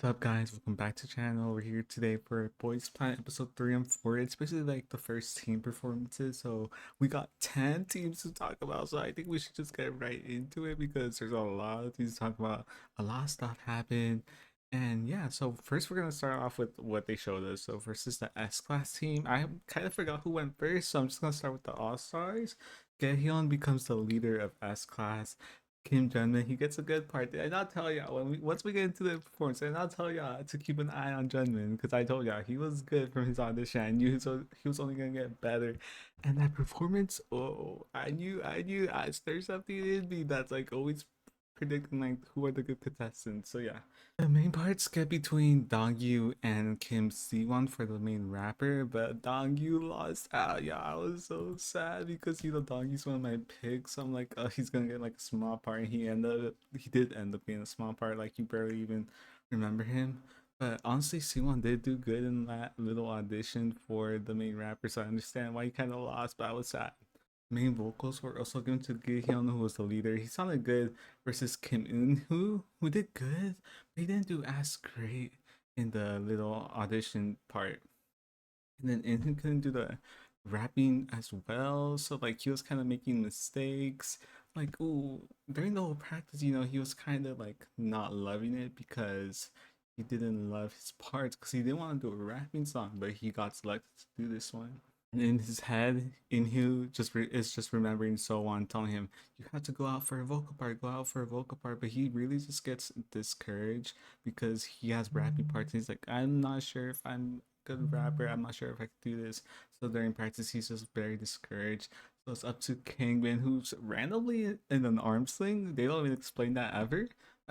What's up, guys? Welcome back to the channel. We're here today for Boys Planet episode 3 and 4. It's basically like the first team performances, so we got 10 teams to talk about. So I think we should just get right into it because there's a lot of things to talk about. A lot of stuff happened, and yeah. So first, we're gonna start off with what they showed us. So versus the S class team, I kind of forgot who went first, so I'm just gonna start with the All Stars. Gehyun becomes the leader of S class. Kim Jungman, he gets a good part. Did I not tell y'all once we get into the performance? Did I not tell y'all to keep an eye on Jungman because I told y'all he was good from his audition. I knew he was only gonna get better, and that performance. Oh, there's something in me that's like always predicting like who are the good contestants. So yeah, the main parts get between Dongyu and Kim Siwon for the main rapper, but Dongyu lost out. Yeah, I was so sad because Dongyu's one of my picks. I'm like, oh, he's gonna get like a small part. He did end up being a small part. Like you barely even remember him. But honestly, Siwon did do good in that little audition for the main rapper, so I understand why he kind of lost. But I was sad. Main vocals were also given to Gi-hyun, who was the leader. He sounded good versus Kim In-who, who did good, but he didn't do as great in the little audition part. And then In-who couldn't do the rapping as well, so like he was kind of making mistakes. Like, ooh, during the whole practice, he was kind of like not loving it because he didn't love his parts because he didn't want to do a rapping song, but he got selected to do this one. And in his head, Inhu is just remembering Seowon telling him, "You have to go out for a vocal part, go out for a vocal part." But he really just gets discouraged because he has rapping parts. And he's like, "I'm not sure if I'm a good rapper. I'm not sure if I can do this." So during practice, he's just very discouraged. So it's up to Kangmin, who's randomly in an arm sling. They don't even explain that ever.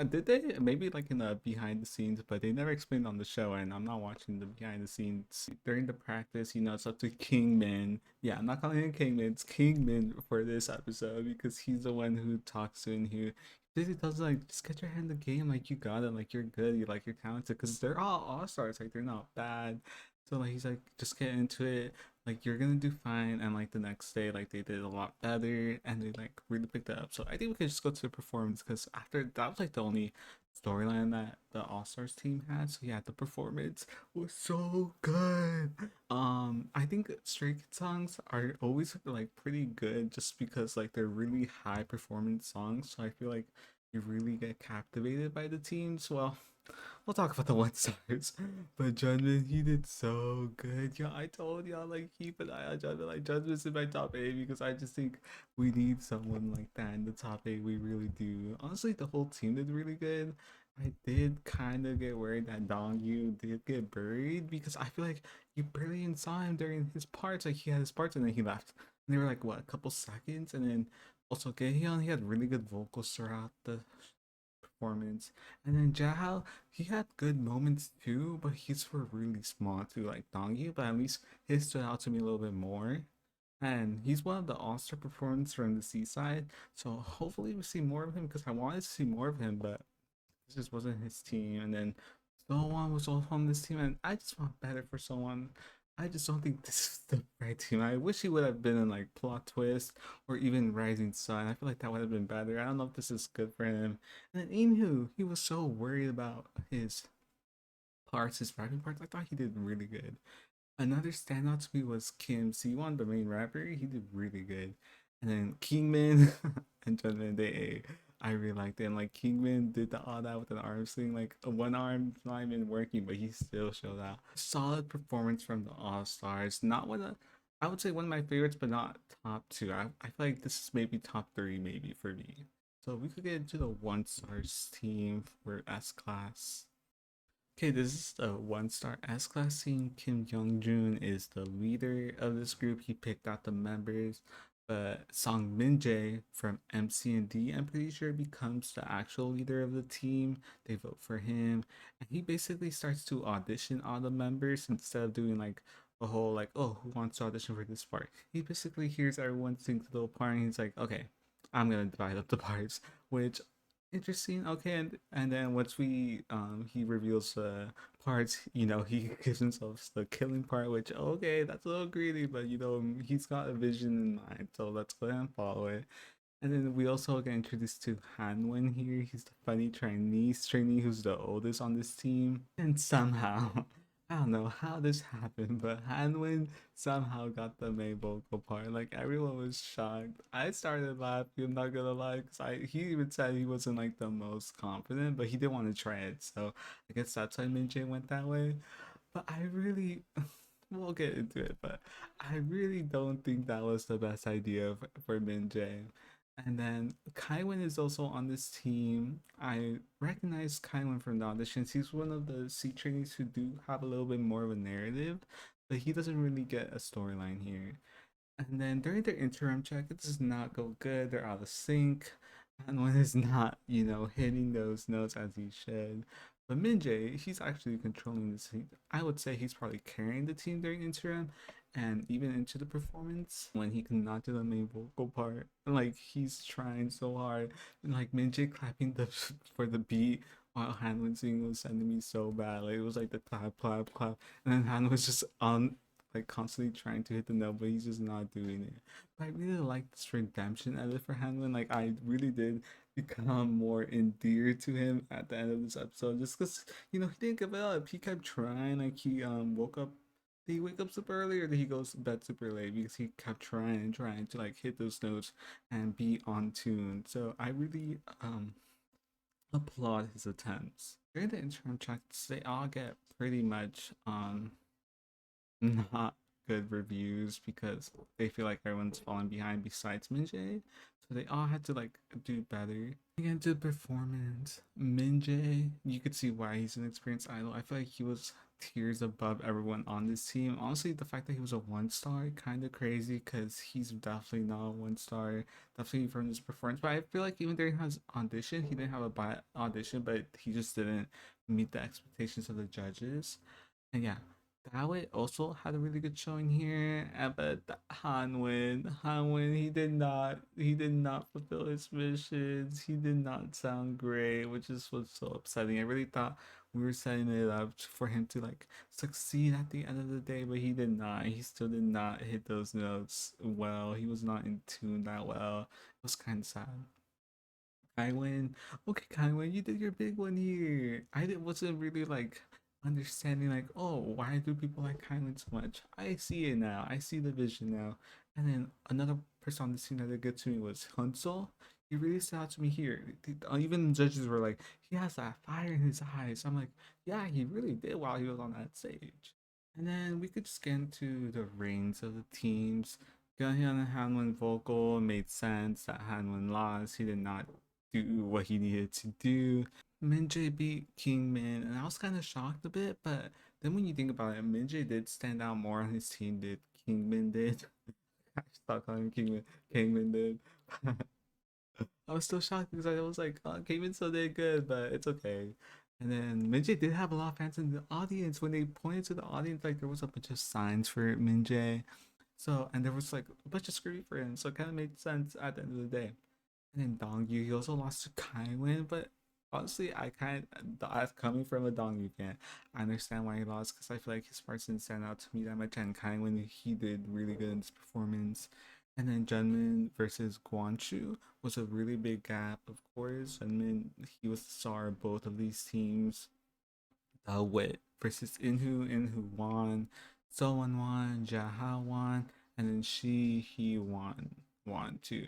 Did they? Maybe like in the behind the scenes, but they never explained on the show, and I'm not watching the behind the scenes. During the practice, it's up to Kingman. Yeah, I'm not calling him Kingman, it's Kingman for this episode because he's the one who talks to and who basically tells like, just get your hand in the game, like you got it, like you're good, you're talented, because they're all stars, like they're not bad. So like he's like, just get into it, like you're gonna do fine. And like the next day, like they did a lot better and they like really picked it up. So I think we could just go to the performance because after that was like the only storyline that the All Stars team had. So yeah, the performance was so good. I think Stray Kids songs are always like pretty good just because like they're really high performance songs. So I feel like you really get captivated by the teams. Well, we'll talk about the one stars. But Judgment, he did so good. Yeah, I told y'all like keep an eye on Judgment. Like Judgment's in my top eight because I just think we need someone like that in the top eight. We really do. Honestly, the whole team did really good. I did kind of get worried that Dongyu did get buried because I feel like you barely even saw him during his parts. Like he had his parts and then he left. And they were like what, a couple seconds, and then also Gaehyun, he had really good vocals throughout the performance. And then Jahal, he had good moments too, but his were really small too, like Dongyu, but at least his stood out to me a little bit more. And he's one of the all-star performers from the seaside, so hopefully we see more of him because I wanted to see more of him, but this just wasn't his team. And then Someone was also on this team, and I just want better for someone. I just don't think this is the right team. I wish he would have been in like Plot Twist or even Rising Sun. I feel like that would have been better. I don't know if this is good for him. And then Inhu, he was so worried about his parts, his rapping parts. I thought he did really good. Another standout to me was Kim Siwon, the main rapper. He did really good. And then Kingman and Judgment Day, I really liked it. And like Kingman did all that with an arm sling, like one arm not even working, but he still showed out. Solid performance from the All Stars. Not one of, I would say one of my favorites, but not top two. I feel like this is maybe top three, maybe for me. So we could get into the one stars team for S class. Okay, this is the one star S class team. Kim Young Jun is the leader of this group. He picked out the members, but Song Min Jae from MC and D, I'm pretty sure, becomes the actual leader of the team. They vote for him, and he basically starts to audition all the members instead of doing like a whole like, oh, who wants to audition for this part. He basically hears everyone sing to the part, and he's like, okay, I'm gonna divide up the parts, which interesting. Okay, and then once we he reveals parts, he gives himself the killing part, which okay, that's a little greedy, but he's got a vision in mind, so let's go ahead and follow it. And then we also get introduced to Hanwen here. He's the funny Chinese trainee who's the oldest on this team. And somehow, I don't know how this happened, but Hanwen somehow got the main vocal part. Like everyone was shocked. I started laughing, I'm not gonna lie, because he even said he wasn't like the most confident, but he didn't want to try it. So I guess that's why Minjay went that way. But I really, we'll get into it, but I really don't think that was the best idea for Minjay. And then Kaiwen is also on this team. I recognize Kaiwen from the auditions. He's one of the C trainees who do have a little bit more of a narrative, but he doesn't really get a storyline here. And then during their interim check, it does not go good. They're out of sync. And one is not, hitting those notes as he should. But Minjay, he's actually controlling this. I would say he's probably carrying the team during interim and even into the performance when he cannot do the main vocal part. And like he's trying so hard. And like Minjay clapping the for the beat while Han was singing was sending me so bad. Like it was like the clap, clap, clap. And then Han was just on like constantly trying to hit the note, but he's just not doing it. But I really like this redemption edit for Hanlon. Like I really did become more endeared to him at the end of this episode, just because he didn't give up. He kept trying. Like he woke up. Did he wake up super early or did he go to bed super late? Because he kept trying and trying to like hit those notes and be on tune. So I really applaud his attempts. During the interim checks, they all get pretty much not good reviews because they feel like everyone's falling behind besides Minjae. So they all had to like do better. Again, to performance, Minjae, you could see why he's an experienced idol. I feel like he was tiers above everyone on this team. Honestly, the fact that he was a 1 star kind of crazy because he's definitely not a 1 star. Definitely from his performance, but I feel like even during his audition, he didn't have a bad audition, but he just didn't meet the expectations of the judges. And yeah, Dawit also had a really good showing here, but Hanwin, he did not fulfill his missions. He did not sound great, which is what's so upsetting. I really thought we were setting it up for him to like succeed at the end of the day, but he did not. He still did not hit those notes well. He was not in tune that well. It was kind of sad. Kaiwen. Okay, Kaiwen, you did your big one here. Wasn't really like understanding like, oh, why do people like Kaiwen so much? I see it now. I see the vision now. And then another person on the scene that did good to me was Hunsel. He really stood out to me here. Even judges were like, he has that fire in his eyes. I'm like, yeah, he really did while he was on that stage. And then we could just get into the reigns of the teams. Gyeon and Hanwon vocal made sense that Hanwon lost. He did not do what he needed to do. Minjae beat Kingmin, and I was kind of shocked a bit, but then when you think about it, Minjae did stand out more on his team did Kingmin did. I stopped calling him Kingmin. Kingmin did. I was still shocked because I was like, oh, Kingmin still did good, but it's okay. And then Minjae did have a lot of fans in the audience. When they pointed to the audience, like there was a bunch of signs for Minjae. So, and there was like a bunch of screaming for him, so it kind of made sense at the end of the day. And then Dongyu, he also lost to Kaiwin, but honestly, I kind of coming from a Dongyu fan, I understand why he lost because I feel like his parts didn't stand out to me that much. And Kaiwin, he did really good in his performance. And then Junmin versus Guanchu was a really big gap, of course. Junmin, he was the star of both of these teams. Wit versus Inhu won, Seowon won, Jaha won, and then he won too.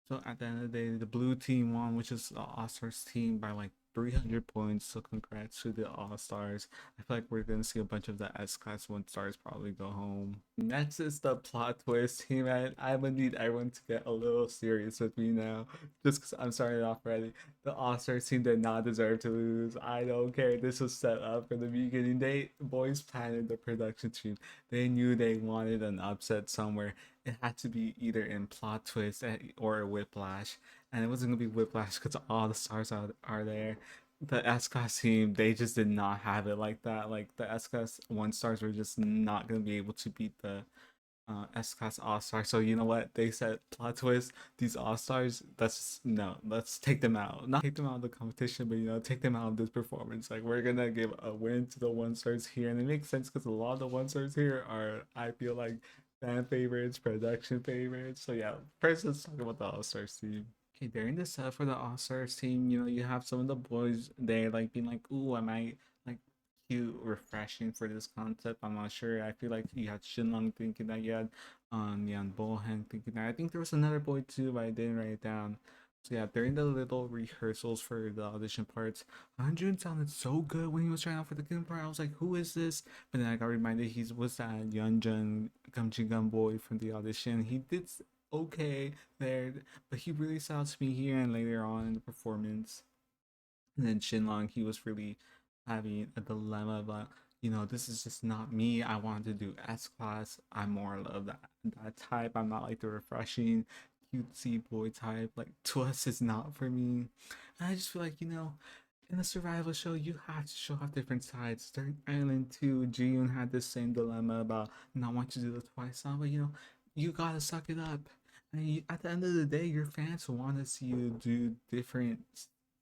So at the end of the day, the blue team won, which is the All Stars team by like 300 points. So congrats to the All Stars. I feel like we're gonna see a bunch of the S Class 1 stars probably go home. Next is the plot twist team, and I'm gonna need everyone to get a little serious with me now, just because I'm starting off already. The All Stars team did not deserve to lose. I don't care. This was set up from the beginning. Boys planned the production team. They knew they wanted an upset somewhere. It had to be either in plot twist or a whiplash, and it wasn't gonna be whiplash because all the stars are there. The S Class team, they just did not have it like that. Like the S Class 1 stars were just not gonna be able to beat the S Class All Stars. So you know what they said? Plot twist. These All Stars. No. Let's take them out. Not take them out of the competition, but take them out of this performance. Like we're gonna give a win to the 1 stars here, and it makes sense because a lot of the 1 stars here are. I feel like fan favorites, production favorites. So yeah, first let's talk about the All Stars team. Okay, during the set for the All Stars team, you have some of the boys there like being like, "Ooh, am I like cute, refreshing for this concept?" I'm not sure. I feel like you had Shinlong thinking that, you had Yan Bohang thinking that. I think there was another boy too, but I didn't write it down. So yeah, during the little rehearsals for the audition parts, Hanjun sounded so good when he was trying out for the Kim part. I was like, "Who is this?" But then I got reminded he was that Yeonjun Gum boy from the audition. He did okay there, but he really stood out to me here and later on in the performance. And then Shinlong, he was really having a dilemma about, this is just not me. I wanted to do S class. I'm more of that type. I'm not like the refreshing cutesy boy type. Like Twas is not for me. And I just feel like, in a survival show, you have to show off different sides. During Island 2, Jiyoon had this same dilemma about not wanting to do the twice song, but you gotta suck it up. And at the end of the day, your fans want to see you do different.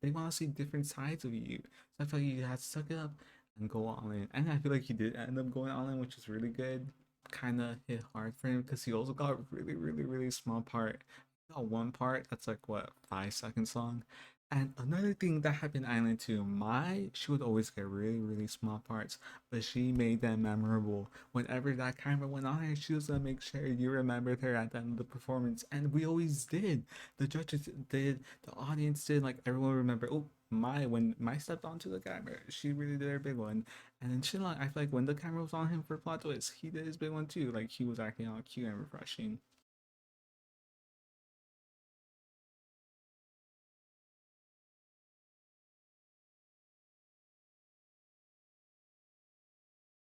They want to see different sides of you. So I feel like you have to suck it up and go all in. And I feel like he did end up going all in, which is really good. Kind of hit hard for him because he also got a really, really, really small part. He got one part that's like what, 5 seconds long. And another thing that happened in Island 2, she would always get really, really small parts, but she made them memorable. Whenever that camera went on her, she was gonna make sure you remembered her at the end of the performance. And we always did. The judges did, the audience did, like everyone remember, oh, when Mai stepped onto the camera, she really did her big one. And then Shinlong, I feel like when the camera was on him for plot twist, he did his big one too. Like he was acting all cute and refreshing.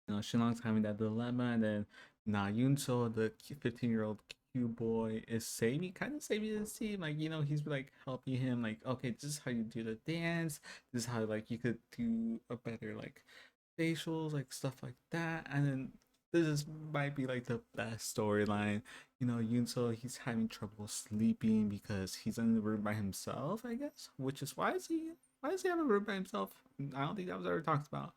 Shinlong's having that dilemma, and then Yunseo, the 15-year-old cute boy, is saving his team. Like, he's like helping him, like, okay, this is how you do the dance. This is how like you could do a better like facials, like stuff like that. And then this might be like the best storyline. Yunseo, he's having trouble sleeping because he's in the room by himself, I guess. Which is why does he have a room by himself? I don't think that was ever talked about.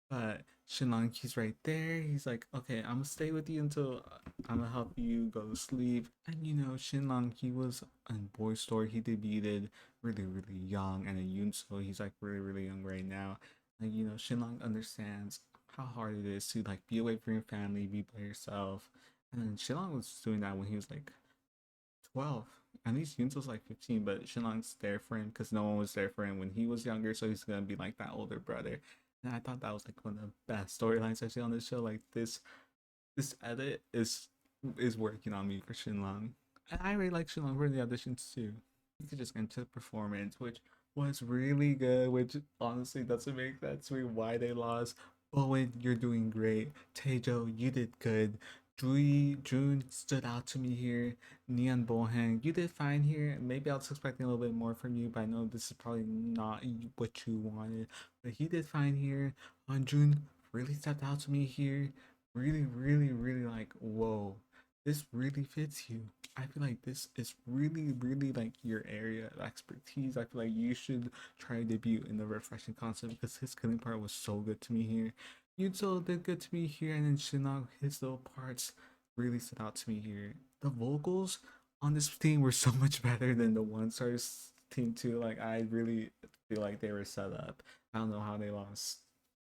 But Shinlong, he's right there. He's like, okay, I'm gonna stay with you until I'm gonna help you go to sleep. And Shinlong, he was in Boy Story. He debuted really, really young, and in Yunseo, he's like really, really young right now. And Shinlong understands how hard it is to like be away from your family, be by yourself. And then Shinlong was doing that when he was like 12. At least Yunso's like 15, but Shinlong's there for him because no one was there for him when he was younger, so he's gonna be like that older brother. And I thought that was like one of the best storylines I see on this show. Like this edit is working on me for Shinlong. And I really like Shinlong for the auditions too. You could just enter the performance, which was really good, which honestly doesn't make sense to me why they lost. Owen, you're doing great. Taejo, you did good. June stood out to me here. Neon Bohang, you did fine here. Maybe I was expecting a little bit more from you, but I know this is probably not what you wanted. But he did fine here. June really stepped out to me here. Really, really, really like, whoa, this really fits you. I feel like this is really, really like your area of expertise. I feel like you should try to debut in the refreshing concept because his killing part was so good to me here. Yuzo did good to me here, and then Shinnok, his little parts really stood out to me here. The vocals on this team were so much better than the One Stars team too. Like I really feel like they were set up. I don't know how they lost.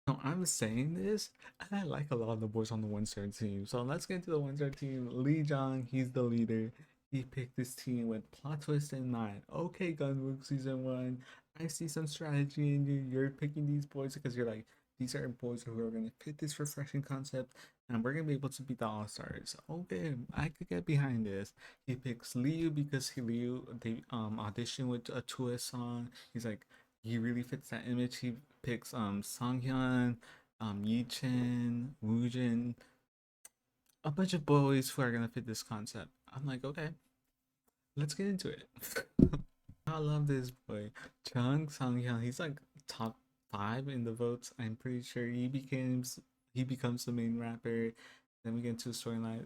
No, I'm saying this, and I like a lot of the boys on the One Star team. So let's get into the One Star team. Lee Jong, he's the leader. He picked this team with plot twist in mind. Okay, Gunwook season 1. I see some strategy in you. You're picking these boys because you're like, these are boys who are gonna fit this refreshing concept, and we're gonna be able to beat the All Stars. Okay, I could get behind this. He picks Liu because Liu they auditioned with a Chua song. He's like, he really fits that image. He picks Sanghyeon, Yichen, woojin, a bunch of boys who are gonna fit this concept. I'm like, okay, let's get into it. I love this boy, Chung Sanghyeon. He's like top 5 in the votes. I'm pretty sure he becomes the main rapper. Then we get into the storyline.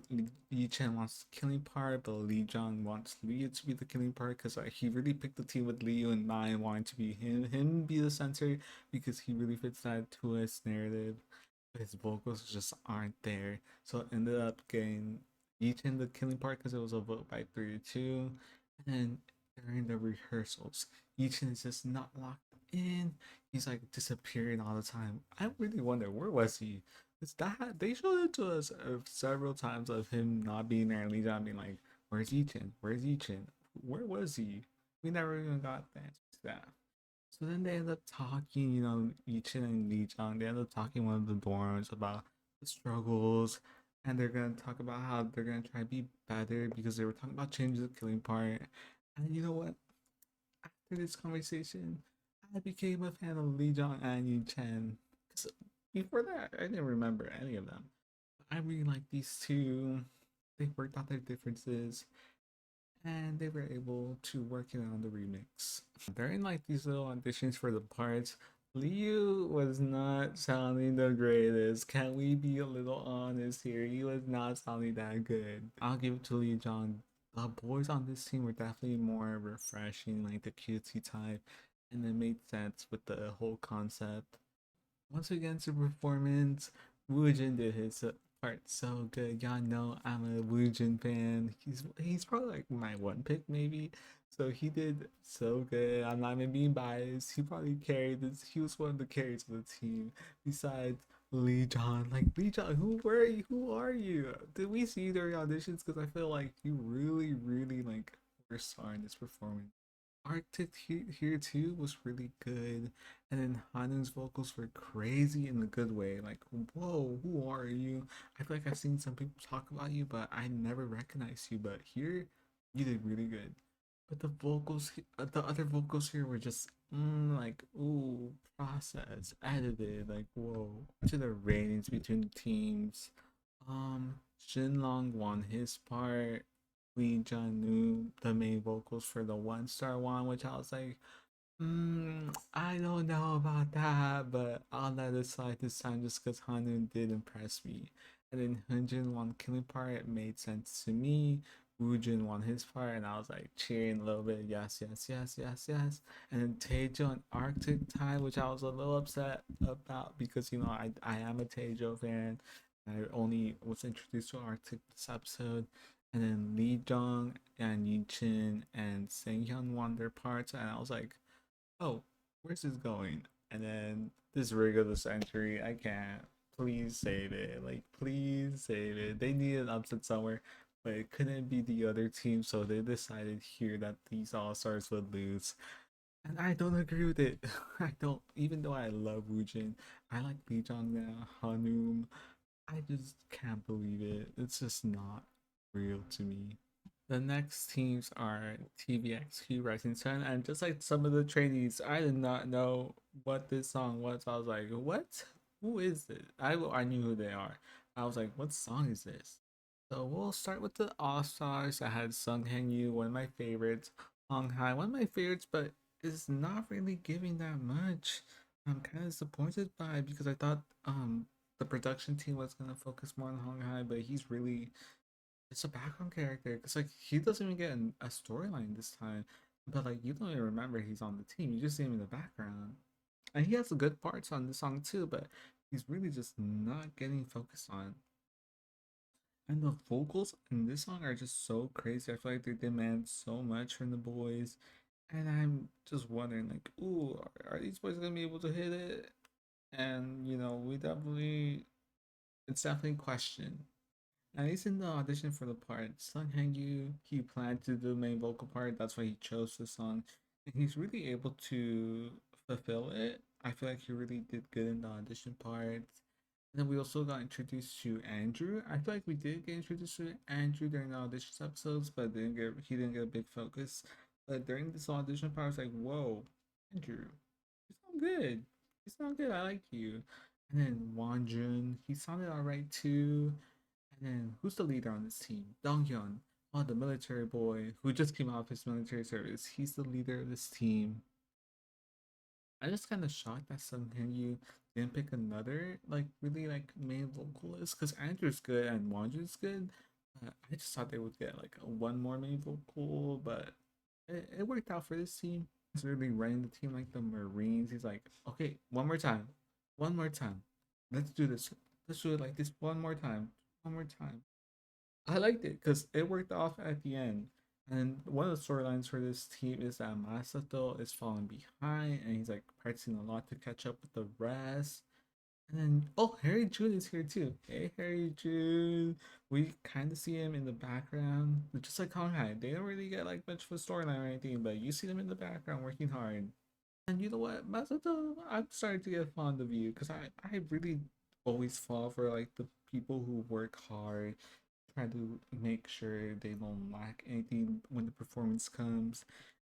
Yi Chen wants the killing part, but Lee Jong wants Liu to be the killing part because he really picked the team with Liu in mind, wanting to be him be the center because he really fits that twist narrative. His vocals just aren't there, so it ended up getting each in the killing part because it was a vote by 3-2. And then during the rehearsals, Eachin is just not locked in. He's like disappearing all the time. I really wonder where was he? It's that they showed it to us several times of him not being there and Lee John being like, "Where's Eachin? Where's Eachin? Where was he?" We never even got the answer to that. So then they end up talking, Yichin and Lee Chang, they end up talking in one of the dorms about the struggles, and they're gonna talk about how they're gonna try to be better because they were talking about changing the killing part. And you know what? After this conversation, I became a fan of Lee Jong and Yu Chen. Because before that, I didn't remember any of them. I really like these two. They worked out their differences and they were able to work it on the remix. During like these little auditions for the parts, Liu was not sounding the greatest. Can we be a little honest here? He was not sounding that good. I'll give it to Lee Jong. The boys on this team were definitely more refreshing, like the cutesy type, and it made sense with the whole concept. Once again, to performance, woojin did his part so good. Y'all know I'm a woojin fan. He's probably like my one pick maybe. So he did so good. I'm not even being biased. He probably carried this. He was one of the carries of the team. Besides Lee John, like Lee John, who were you? Who are you? Did we see you during auditions? Because I feel like you really, really like were starring this performance. Arctic here too was really good, and then Hanun's vocals were crazy in a good way. Like, whoa, who are you? I feel like I've seen some people talk about you, but I never recognized you. But here, you did really good. But the vocals, the other vocals here were just like, ooh, processed, edited. Like, whoa. To the ratings between the teams, Shinlong won his part. Lee Janu the main vocals for the 1 star one, which I was like, I don't know about that, but I'll let it slide this time just because Hanun did impress me. And then Hunjin won killing part, it made sense to me. Woojin won his part, and I was like cheering a little bit, yes, yes, yes, yes, yes. And then Taejo and Arctic tied, which I was a little upset about because I am a Taejo fan. I only was introduced to Arctic this episode, and then Lee Jong and Yi Chin and Sanghyeon won their parts, and I was like, oh, where's this going? And then this rig of the century, I can't. Please save it. Like, please save it. They need an upset somewhere, but it couldn't be the other team, so they decided here that these All Stars would lose. And I don't agree with it. I don't, even though I love Woojin, I like Lee Jong now, Haneum. I just can't believe it. It's just not real to me. The next teams are TVXQ Rising Sun, and just like some of the trainees, I did not know what this song was. I was like, "What? Who is it?" I knew who they are. I was like, "What song is this?" So we'll start with the All Stars. I had Sung Yu, one of my favorites. Hong Hai, one of my favorites, but it's not really giving that much. I'm kind of disappointed by it because I thought the production team was gonna focus more on Hong Hai, but he's really it's a background character because like he doesn't even get a storyline this time, but like you don't even remember he's on the team. You just see him in the background, and he has the good parts on the song too. But he's really just not getting focused on. And the vocals in this song are just so crazy. I feel like they demand so much from the boys, and I'm just wondering like, ooh, are these boys gonna be able to hit it? And we definitely, it's definitely a question. And he's in the audition for the part. Sung Hangyu, he planned to do the main vocal part. That's why he chose the song. And he's really able to fulfill it. I feel like he really did good in the audition part. And then we also got introduced to Andrew. I feel like we did get introduced to Andrew during the audition episodes, but he didn't get a big focus. But during this audition part, I was like, whoa, Andrew, you sound good. You sound good. I like you. And then Wanjun, he sounded alright too. And then who's the leader on this team? Donghyun. Oh, the military boy who just came out of his military service. He's the leader of this team. I just kind of shocked that somehow didn't pick another like really like main vocalist because Andrew's good and Wanju's good. I just thought they would get like one more main vocal, but it worked out for this team. He's really running the team like the Marines. He's like, okay, one more time, let's do this. Let's do it like this one more time, one more time. I liked it because it worked off at the end. And one of the storylines for this team is that Masato is falling behind and he's like practicing a lot to catch up with the rest. And then, oh, Harry June is here too. Hey, Harry June. We kind of see him in the background, just like Kang Hai. They don't really get like much of a storyline or anything, but you see them in the background working hard. And you know what, Masato, I'm starting to get fond of you because I really always fall for like the people who work hard, try to make sure they don't lack anything when the performance comes.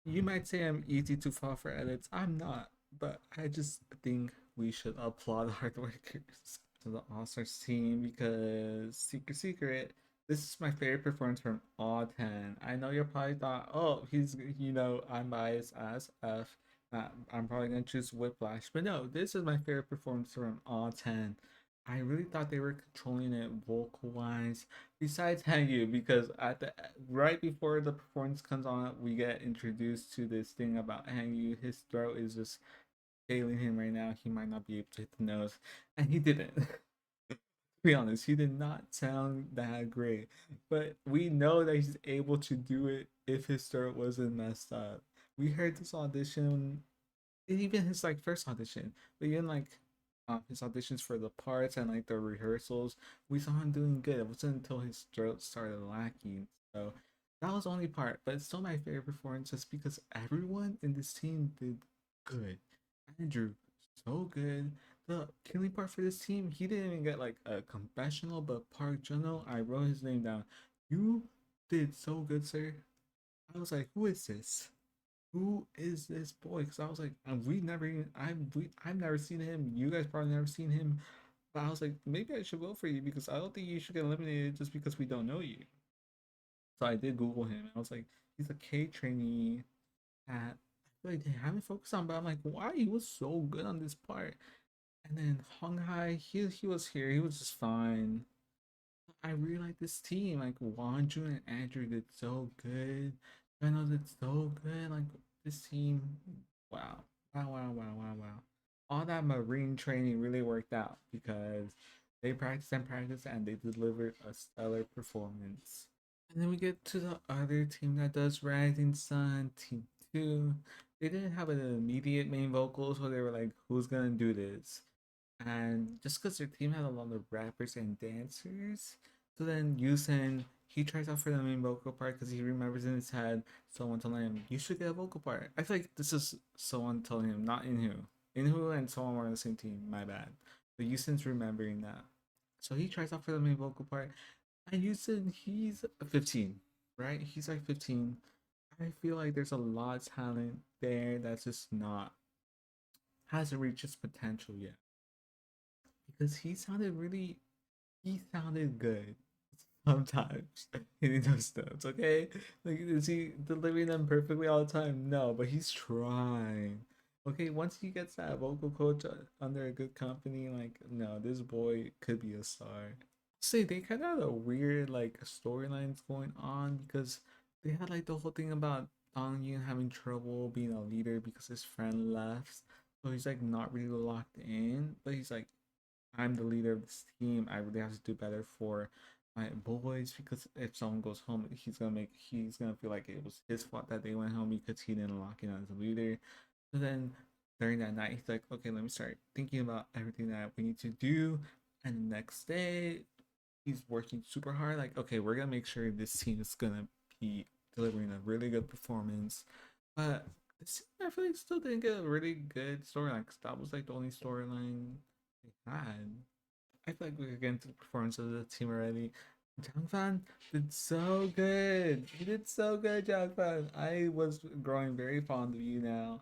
You might say I'm easy to fall for edits. I'm not, but I just think we should applaud hard workers to the All Stars team because secret, this is my favorite performance from all 10. I know you're probably thought, oh, I'm biased as F. I'm probably gonna choose Whiplash, but no, this is my favorite performance from all 10. I really thought they were controlling it vocal wise. Besides Hangyu, because at the right before the performance comes on, we get introduced to this thing about Hangyu. His throat is just failing him right now. He might not be able to hit the nose, and he didn't. To be honest, he did not sound that great. But we know that he's able to do it if his throat wasn't messed up. We heard this audition, even his like first audition, but even like his auditions for the parts and like the rehearsals, we saw him doing good. It wasn't until his throat started lacking. So that was the only part, but it's still my favorite performance just because everyone in this team did good. Andrew, so good. The killing part for this team, he didn't even get like a confessional, but Park Juno, I wrote his name down. You did so good, sir. I was like, who is this? Who is this boy? Because I was like, we never even I've never seen him. You guys probably never seen him. But I was like, maybe I should vote for you because I don't think you should get eliminated just because we don't know you. So I did Google him. I was like, he's a K trainee at I feel like they haven't focused on, but I'm like, why he was so good on this part. And then Hong Hai, he was here. He was just fine. I really like this team. Like Wanju and Andrew did so good. Reynolds did so good. Like this team, wow, wow. All that marine training really worked out because they practiced and they delivered a stellar performance. And then we get to the other team that does Rising Sun, Team Two. They didn't have an immediate main vocal, so they were like, "Who's gonna do this?" And just because their team had a lot of rappers and dancers, so then Yusen he tries out for the main vocal part because he remembers in his head someone telling him you should get a vocal part. I feel like this is someone telling him, not Inhu. Inhu and someone were on the same team. My bad. But Yusen's remembering that, so he tries out for the main vocal part. And Yusen he's 15, right? He's like 15. I feel like there's a lot of talent there that's just not hasn't reached its potential yet because he sounded good sometimes hitting those notes. Okay, like is he delivering them perfectly all the time? No, but he's trying. Okay, once he gets that vocal coach under a good company, like no, this boy could be a star. Say they kind of had a weird like storylines going on because they had like the whole thing about Dong Yun having trouble being a leader because his friend left, so he's like not really locked in, but he's like, I'm the leader of this team. I really have to do better for my boys because if someone goes home, he's gonna feel like it was his fault that they went home because he didn't lock in as a leader. So then during that night, he's like, okay, let me start thinking about everything that we need to do. And the next day, he's working super hard. Like, okay, we're gonna make sure this team is gonna be delivering a really good performance. But this I feel like still didn't get a really good storyline because that was like the only storyline they had. I feel like we could get into the performance of the team already. Jang Fan did so good. He did so good, Jang Fan. I was growing very fond of you now.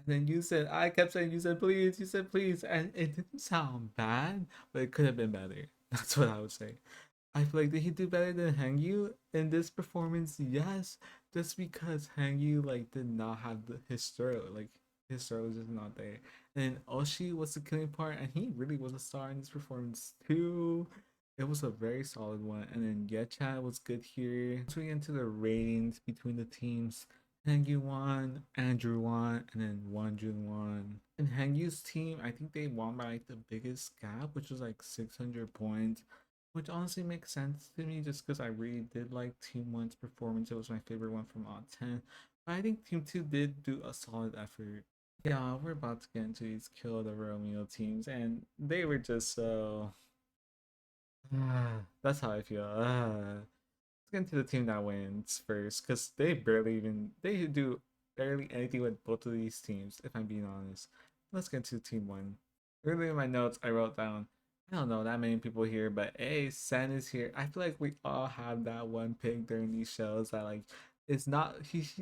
And then I kept saying, you said please. And it didn't sound bad, but it could have been better. That's what I would say. I feel like did he do better than Hangyu in this performance? Yes, just because Hangyu like did not have his throw, like his throw was just not there. And Oshi was the killing part, and he really was a star in this performance too. It was a very solid one, and then Yecha was good here. So we get into the ratings between the teams. Hangyu won, Andrew won, and then Wonjun won. And Hangyu's team, I think they won by like the biggest gap, which was like 600 points. which honestly makes sense to me just because I really did like Team One's performance. It was my favorite one from all 10. But I think Team Two did do a solid effort. Yeah, we're about to get into these Kill the Romeo teams, and they were just so. That's how I feel. Let's get into the team that wins first, because they do barely anything with both of these teams. If I'm being honest, let's get into Team One. Earlier in my notes, I wrote down. I don't know that many people here, but hey, Sen is here. I feel like we all have that one pick during these shows that like it's not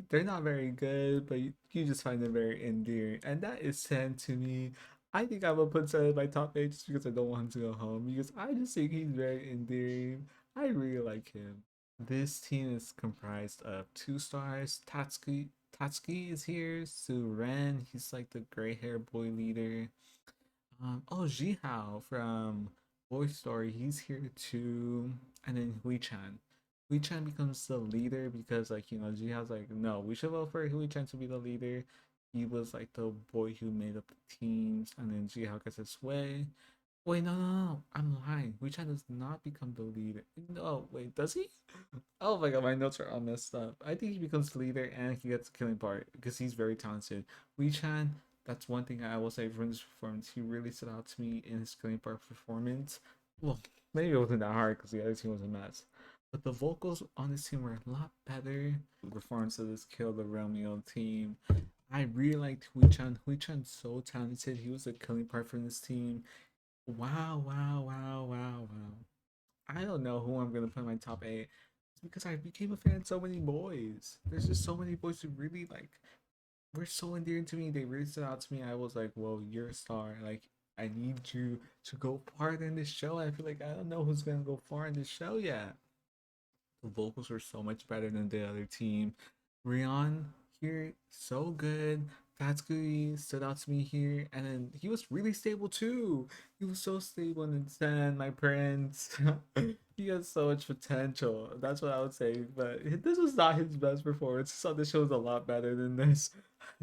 they're not very good, but you just find them very endearing, and that is Sen to me. I think I will put Sen in my top 8 just because I don't want him to go home because I just think he's very endearing. I really like him. This team is comprised of two stars. Tatsuki is here. Ren, he's like the gray hair boy leader. Jihao from Boy Story, he's here too. And then Hui-chan. Hui-chan becomes the leader because like, Jihao's like, no, we should vote for Hui-chan to be the leader. He was like the boy who made up the teams, and then Jihao gets his way. Wait, no. I'm lying. Hui-chan does not become the leader. No, wait, does he? Oh my god, my notes are all messed up. I think he becomes leader and he gets the killing part because he's very talented. Wee-chan, that's one thing I will say from this performance. He really stood out to me in his killing part performance. Well, maybe it wasn't that hard because the other team was a mess. But the vocals on this team were a lot better. The performance of this Kill the Romeo team. I really liked Hui-chan. Hui-chan's so talented. He was a killing part from this team. Wow. I don't know who I'm gonna put in my top 8. It's because I became a fan of so many boys. There's just so many boys who really like were so endearing to me. They really stood out to me. I was like, "Whoa, you're a star! Like, I need you to go far in this show." I feel like I don't know who's gonna go far in this show yet. The vocals were so much better than the other team. Rion here, so good. Tatsuki stood out to me here, and then he was really stable too. He was so stable and insane, my prince. He has so much potential. That's what I would say. But this was not his best performance. So this show was a lot better than this.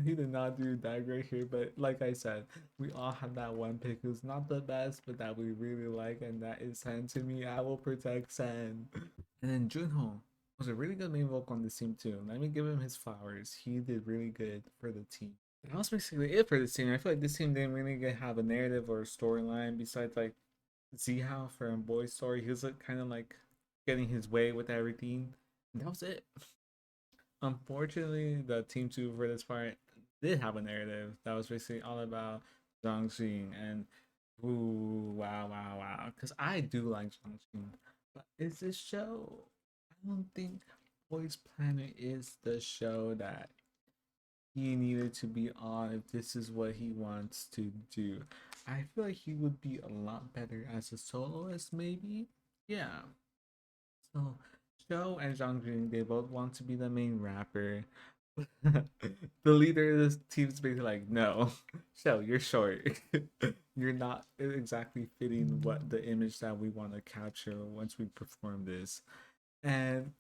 He did not do that great here. But like I said, we all have that one pick who's not the best, but that we really like, and that is Sen to me. I will protect Sen. And then Junho was a really good main vocal on this team too. Let me give him his flowers. He did really good for the team. That was basically it for this team. I feel like this team didn't really have a narrative or a storyline besides like Zihao from Boy Story. He was like, kind of like getting his way with everything. And that was it. Unfortunately, the team two for this part did have a narrative that was basically all about Zhangxing and ooh, wow. Because I do like Zhangxing. But is this show? I don't think Boys Planet is the show that he needed to be on if this is what he wants to do. I feel like he would be a lot better as a soloist, maybe. Yeah. So, Show and Zhang they both want to be the main rapper. The leader of this team is basically like, no, Show, you're short. You're not exactly fitting what the image that we want to capture once we perform this. And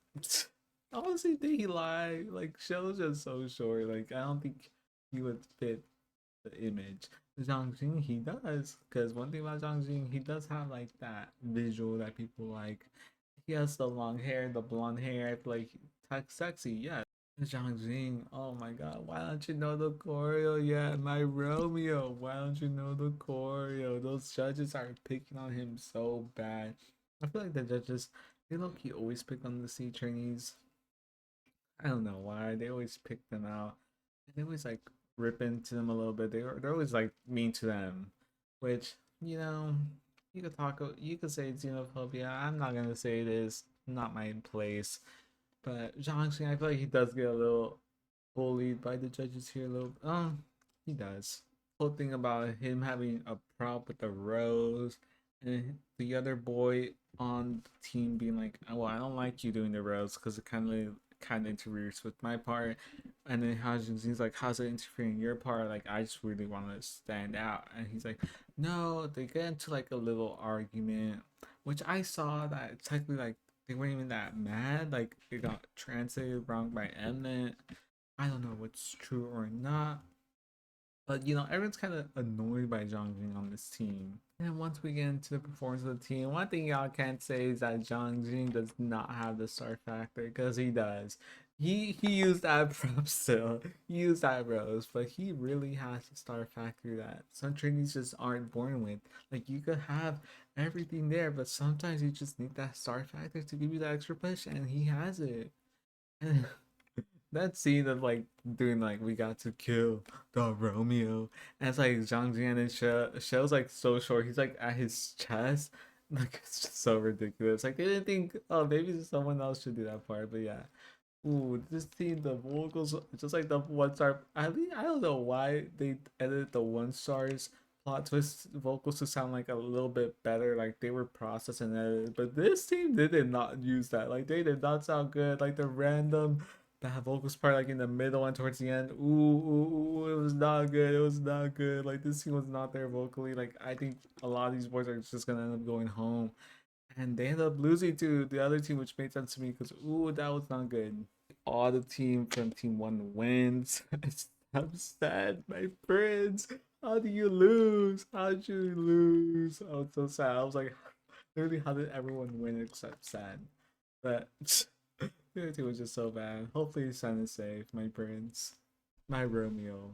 honestly, did he lie? Like, Shell's just so short. Like, I don't think he would fit the image. Zhang Jing, he does. Because one thing about Zhang Jing, he does have like that visual that people like. He has the long hair, the blonde hair. I feel like sexy, yeah. Zhang Jing, oh my god, why don't you know the choreo yet? My Romeo, why don't you know the choreo? Those judges are picking on him so bad. I feel like the judges, they look, he always pick on the C trainees. I don't know why. They always pick them out. And they always like rip into them a little bit. They're always like mean to them. Which, you could say xenophobia. I'm not gonna say it is. Not my place. But Zhang Xing, I feel like he does get a little bullied by the judges here a little. He does. Whole thing about him having a prop with the rose, and the other boy on the team being like, "Oh, well, I don't like you doing the rose because it kind of interferes with my part." And then Hajin's like, "How's it interfering your part? Like, I just really want to stand out." And he's like, "No." They get into like a little argument, which I saw that technically like they weren't even that mad. Like it got translated wrong by Mnet. I don't know what's true or not. But everyone's kind of annoyed by Zhang on this team. And once we get into the performance of the team, one thing y'all can't say is that Zhang does not have the star factor, because he does. He used that prop still. He used that rose, but he really has the star factor that some trainees just aren't born with. Like, you could have everything there, but sometimes you just need that star factor to give you that extra push, and he has it. And that scene of like doing like we got to kill the Romeo, and it's like Zhang Jian and Shell's like so short. He's like at his chest. Like, it's just so ridiculous. Like, they didn't think, oh, maybe someone else should do that part, but yeah. Ooh, this scene, the vocals, just like the one star. I don't know why they edited the one stars plot twist vocals to sound like a little bit better. Like, they were processed and edited, but this team they did not use that. Like, they did not sound good. Like, the random that vocals part, like in the middle and towards the end. It was not good. It was not good. Like, this team was not there vocally. Like, I think a lot of these boys are just gonna end up going home, and they ended up losing to the other team, which made sense to me because that was not good. All the team from Team One wins. I'm sad, my friends. How do you lose? How did you lose? I was so sad. I was like, literally, how did everyone win except Sad? But the other team was just so bad. Hopefully, Sun is safe, my prince, my Romeo.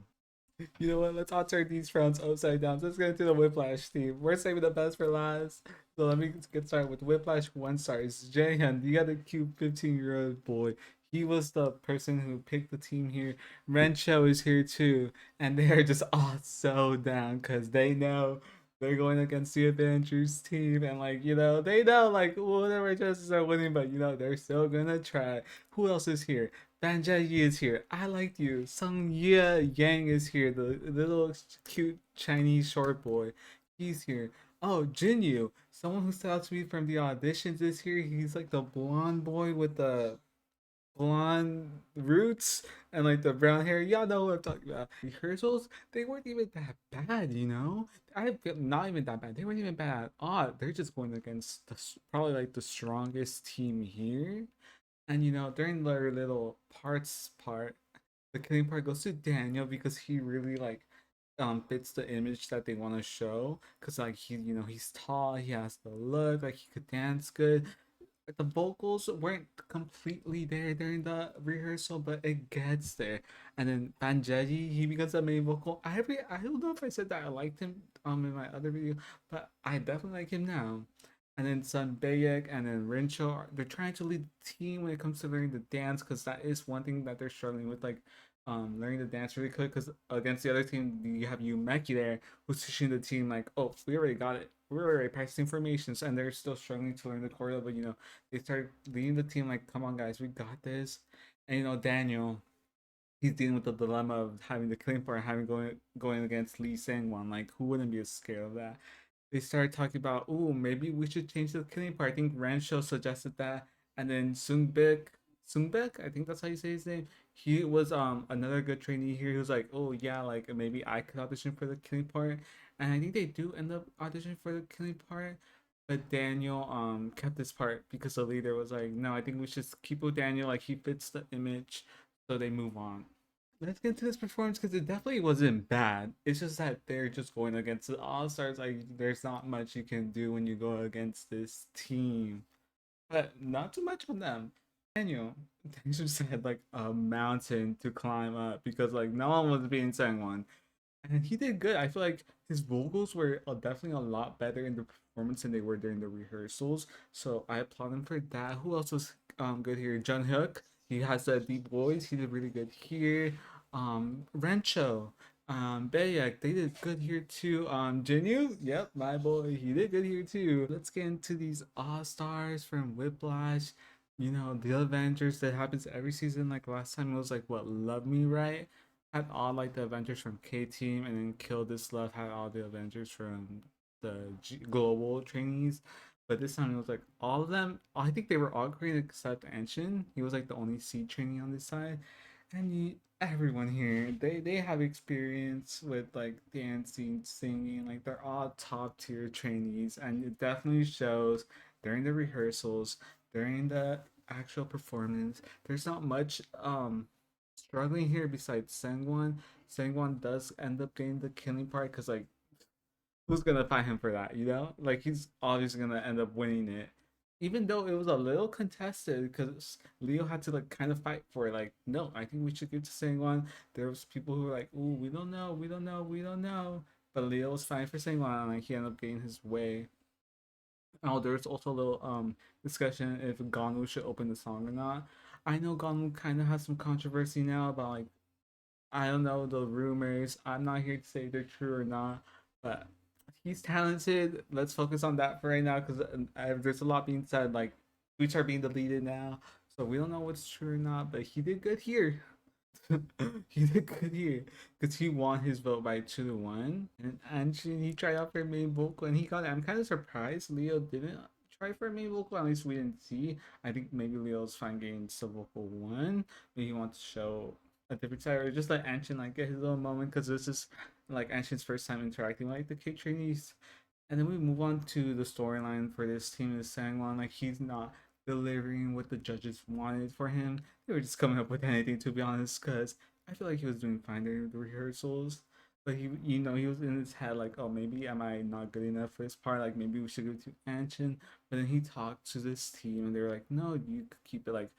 You know what? Let's all turn these frowns upside down. So let's get into the Whiplash team. We're saving the best for last. So let me get started with Whiplash 1 stars. Jaehyun, you got a cute 15-year-old boy. He was the person who picked the team here. Rencho is here too. And they are just all so down because they know they're going against the Avengers team. And, like, they know, like, whatever chances are winning, but, they're still gonna try. Who else is here? Banjayi is here. I liked you. Yang is here. The little cute Chinese short boy. He's here. Oh, Jinyu. Someone who stood out to me from the auditions is here. He's like the blonde boy with the blonde roots and like the brown hair. Y'all know what I'm talking about. Rehearsals, they weren't even that bad. I feel not even that bad. They weren't even bad at all. They're just going against probably like the strongest team here. And during their little part, the killing part goes to Daniel because he really like fits the image that they want to show. Cause like he's tall, he has the look, like he could dance good. Like, the vocals weren't completely there during the rehearsal, but it gets there. And then Banjeji, he becomes the main vocal. I don't know if I said that I liked him in my other video, but I definitely like him now. And then Sun Bayek and then Rincho, they're trying to lead the team when it comes to learning the dance, because that is one thing that they're struggling with, like learning the dance really quick. Because against the other team, you have Yumeki there, who's teaching the team like, oh, we already got it. We're already practicing formations, and they're still struggling to learn the choreo. But they start leading the team like, come on, guys, we got this. And Daniel, he's dealing with the dilemma of having the killing part, having going against Lee Sangwon. Like, who wouldn't be scared of that? They started talking about, oh, maybe we should change the killing part. I think Rancho suggested that, and then Sungbek, I think that's how you say his name. He was another good trainee here. He was like, oh yeah, like maybe I could audition for the killing part, and I think they do end up auditioning for the killing part. But Daniel kept this part because the leader was like, no, I think we should keep with Daniel. Like, he fits the image, so they move on. Let's get into this performance because it definitely wasn't bad. It's just that they're just going against the All Stars. Like, there's not much you can do when you go against this team, but not too much on them. Daniel, they just had like a mountain to climb up because like no one was being sangwon, and he did good. I feel like his vocals were definitely a lot better in the performance than they were during the rehearsals. So I applaud him for that. Who else was good here? Jun Hook. He has the deep voice. He did really good here. Rencho, Bayek, they did good here too. Jinyu, yep, my boy, he did good here too. Let's get into these all stars from Whiplash. The Avengers that happens every season. Like last time, it was like what, Love Me Right? Had all like the Avengers from K Team, and then Kill This Love had all the Avengers from the global trainees. But this time it was like all of them. I think they were all great except Anxin. He was like the only C trainee on this side, and everyone here they have experience with like dancing, singing. Like, they're all top tier trainees, and it definitely shows during the rehearsals, during the actual performance. There's not much struggling here besides Sangwon. Sangwon does end up getting the killing part because like who's gonna fight him for that? You know, like he's obviously gonna end up winning it, even though it was a little contested because Leo had to like kind of fight for it. Like, no, I think we should give to Sangwon. There was people who were like, "Ooh, we don't know, we don't know, we don't know," but Leo was fighting for Sangwon, and like he ended up getting his way. Oh, there's also a little discussion if Geonwoo should open the song or not. I know Geonwoo kind of has some controversy now about like I don't know the rumors. I'm not here to say they're true or not, but he's talented. Let's focus on that for right now because there's a lot being said. Like tweets are being deleted now, so we don't know what's true or not. But he did good here. He did good here because he won his vote by 2-1, and Anxin he tried out for main vocal and he got it. I'm kind of surprised Leo didn't try for main vocal. At least we didn't see. I think maybe Leo's fine getting sub vocal one. Maybe he wants to show a different side or just let Anshin like get his little moment because this is like Anshin's first time interacting with like the K trainees. And then we move on to the storyline for this team is Sangwon. Like he's not delivering what the judges wanted for him. They were just coming up with anything to be honest, because I feel like he was doing fine during the rehearsals. But he was in his head like, oh, maybe am I not good enough for this part? Like maybe we should give it to Anshin. But then he talked to this team and they were like, no, you could keep it like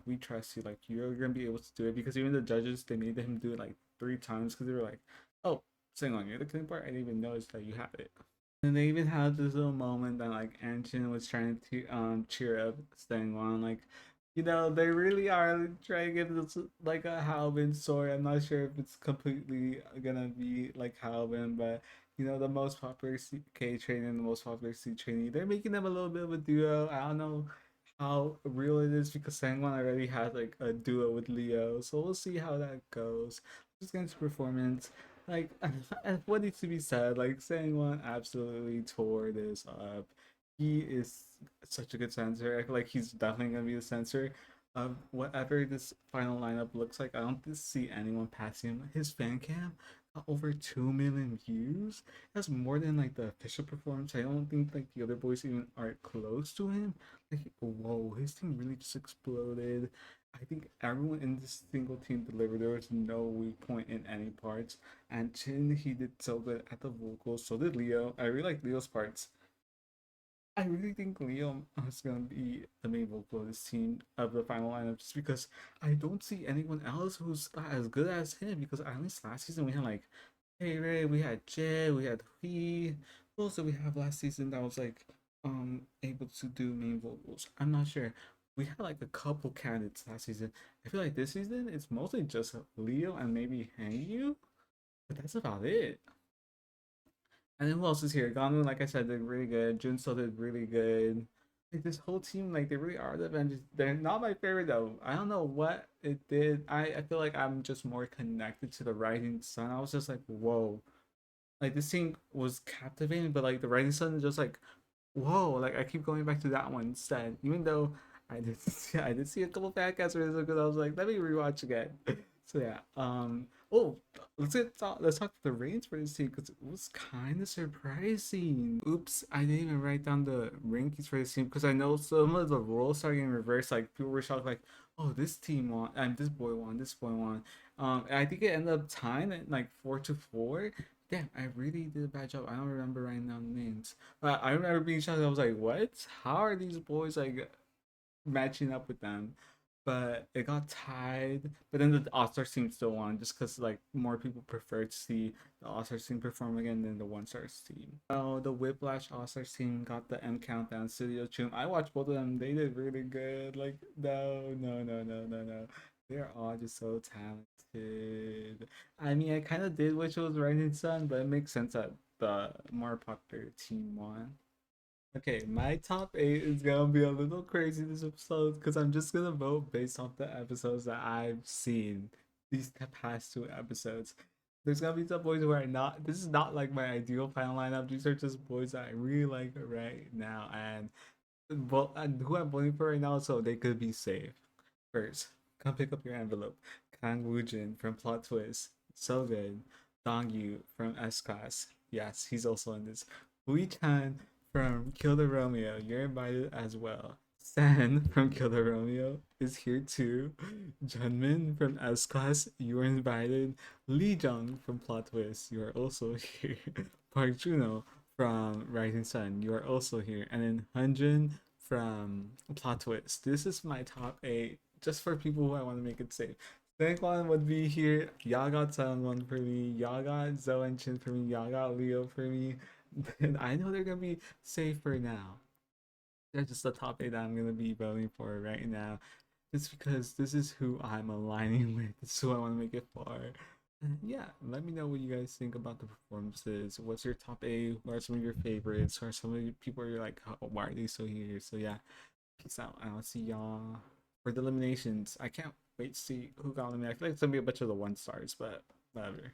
we trust you. Like you're gonna be able to do it because even the judges they made him do it like 3 times because they were like, oh, Sangwon, you're the clean part. I didn't even notice that you have it. And they even had this little moment that like Anshin was trying to cheer up Stangwon, like they really are trying to give this like a Halvin story. I'm not sure if it's completely gonna be like Halvin, but the most popular K trainee and the most popular C trainee, they're making them a little bit of a duo. I don't know how real it is because Sangwon already has like a duo with Leo, so we'll see how that goes. Just get into performance. Like, what needs to be said? Like, Sangwon absolutely tore this up. He is such a good censor. I feel like he's definitely gonna be the censor of whatever this final lineup looks like. I don't see anyone passing him. His fan cam got over 2 million views. That's more than like the official performance. I don't think like the other boys even are close to him. Like, whoa, his team really just exploded. I think everyone in this single team delivered. There was no weak point in any parts. And Chin, he did so good at the vocals. So did Leo. I really like Leo's parts. I really think Leo is gonna be the main vocal of this team of the final lineup, just because I don't see anyone else who's as good as him. Because at least last season we had like Hey Ray, we had Jay, we had Hui. Who else did we have last season that was like able to do main vocals? I'm not sure. We had like a couple candidates last season. I feel like this season it's mostly just Leo and maybe Hangyu, but that's about it. And then who else is here? Ganwoo, like I said, did really good. Junseo did really good. Like this whole team, like they really are the Avengers. They're not my favorite though. I don't know what it did. I feel like I'm just more connected to the Rising Sun. I was just like, whoa. Like this scene was captivating, but like the Rising Sun is just like, whoa. Like I keep going back to that one instead. Even though I did see a couple podcasts where because I was like, let me rewatch again. So yeah. Oh, let's talk the ratings for this team because it was kind of surprising. Oops, I didn't even write down the rankings for this team because I know some of the roles started getting reversed. Like people were shocked, like, oh, this team won, and this boy won, this boy won. And I think it ended up tying at like 4-4. Damn, I really did a bad job. I don't remember writing down names. But I remember being shocked. I was like, what? How are these boys like matching up with them? But it got tied. But then the All Stars team still won just because like more people prefer to see the All Stars team perform again than the One Stars team. Oh, the Whiplash All Stars team got the M Countdown Studio Tune. I watched both of them. They did really good. Like, no, no, no, no, no, no. They're all just so talented. I mean, I kind of did wish it was Rising Sun, but it makes sense that the more popular team won. Okay, my top eight is gonna be a little crazy this episode because I'm just gonna vote based off the episodes that I've seen. These past 2 episodes. There's gonna be some boys who are not. This is not like my ideal final lineup. These are just boys that I really like right now, and who I'm voting for right now, so they could be safe. First, come pick up your envelope. Kang Woojin from Plot Twist. So good. Dongyu from S Class. Yes, he's also in this. Hui Chan from Kill the Romeo. You're invited as well. San from Killer Romeo is here too. Junmin from S Class, you are invited. Lee Jung from Plot Twist, you are also here. Park Juno from Rising Sun, you are also here. And then Hunjin from Plot Twist. This is my top eight, just for people who I want to make it safe. Sangwon would be here. Y'all got Sangwon for me. Y'all got Zhou and Chin for me. Y'all got Leo for me. Then I know they're gonna be safe for now. They're just the top eight that I'm gonna be voting for right now. Just because this is who I'm aligning with. This is who I want to make it for. And yeah, let me know what you guys think about the performances. What's your top eight? What are some of your favorites? Or some of the people you're like, oh, why are they so here? So yeah, peace out. And I'll see y'all for the eliminations. I can't wait to see who got eliminated. I feel like it's gonna be a bunch of the one stars, but whatever.